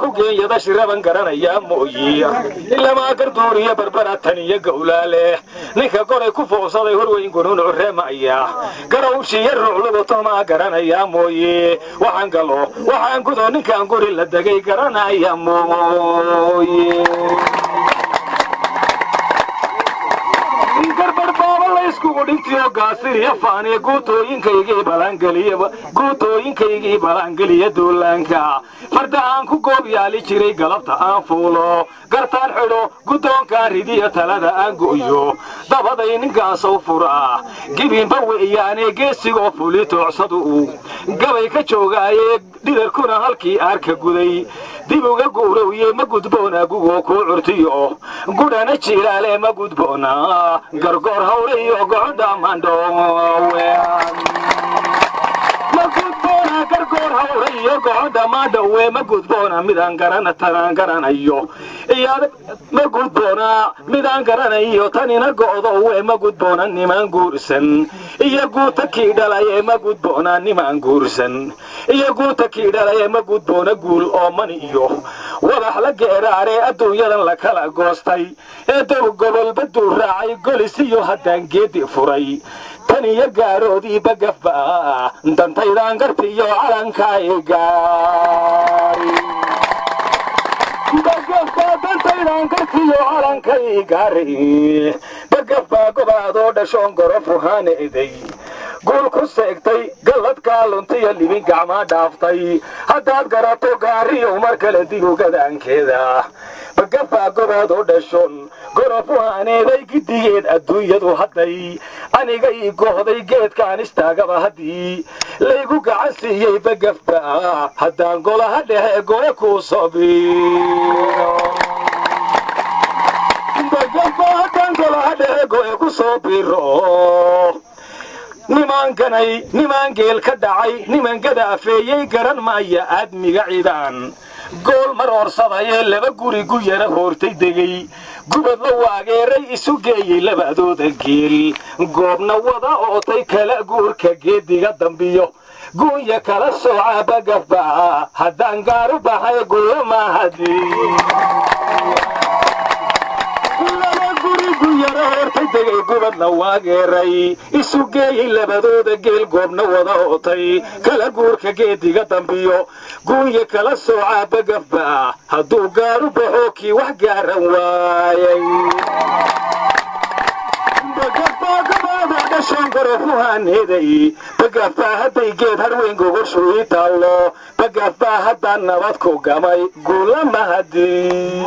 يدا شربان garanaya mooyee ilama gardooriya barbarataniya gowlaale ninka goray ku foofsaday horweyn gunuun reemaya garawshiya ruucluba toma garanaya mooyee waxaan gudo ninkan guri la dagay garanaya mooyee iskugu dhintiyo gaasiriya faaniya guutooyinkaygii balangeliya duulaanka farda aan ku goob yaali jiray galabta aan fuulo gartaan xidho guddoonkaan ridiya talada aan go'yo dabaday ninkaasow fura gibinba weeyaanee geesigoo fuli toocsadu gabay ka joogaayee dhidarkuna halkii aarka guday dib uga guurowye ma gudboona gugoo kuu curtiyo gudhana jiilaale ma gudboona gargoor hawle iyo gocodha mandhowe gargoor hawle iyo gocodha mandhowe ma gudboona midaan garanayo ma gudboona midaan garanayo tanina go'dowe ma gudboona nimaan guursan iyo guuta kii dhalaye ma gudboona nimaan guursan iyo guuta kii dhalaye ma gudboona guul ooman iyo wadax la geeraaree adduunyadan la kala goostay ee dow gobolba duu raacay golis iyo haddaan geedi furay tan iyo gaaroodii bagafba dantaydaan gartiyo calankay gaari dantaydaan gartiyo calankay gaari bagafba gobaadoo dhashoon gorofu haaneeday guul ku seegtay galladkaa luntiyo libin gacmaa dhaaftay haddaad garato gaariyo mar kale digu gadaankeeda bagafaa gobaadoo dhashoon gorofu haaneeday giddigeed adduunyadu hadday aniga ii goohday geedkaan istaagaba haddii laygu gacan siiyey bagafba haddaan golaha dhehe gole kuu sobiino bagafba haddaan golaha dhehe gole ku soo biro nimaan geel ka dhacay niman gadaafeeyey garan maaya aadmiga cidaan gool mar horsadayee laba guri gu yara hoortay degay gubad la waageeray isu geeyey labadooda geel goobna wada ootay kala guurka geediga dambiyo guunya kala sooca bagafba haddaan gaaru baxay guyo mahadii degay gubad la waageeray isu geeyey labadooda geel goobna wada ootay kala guurka geediga dambiyo guunya kala sooca bagafba hadduu gaaru baxo kii wax gaaran waayay bagafba gabaada dhashoon gorofu haaneeday bagafba hadday geed harweyn gogoshu ii taallo bagafba haddaan nabad ku gamay guula mahadii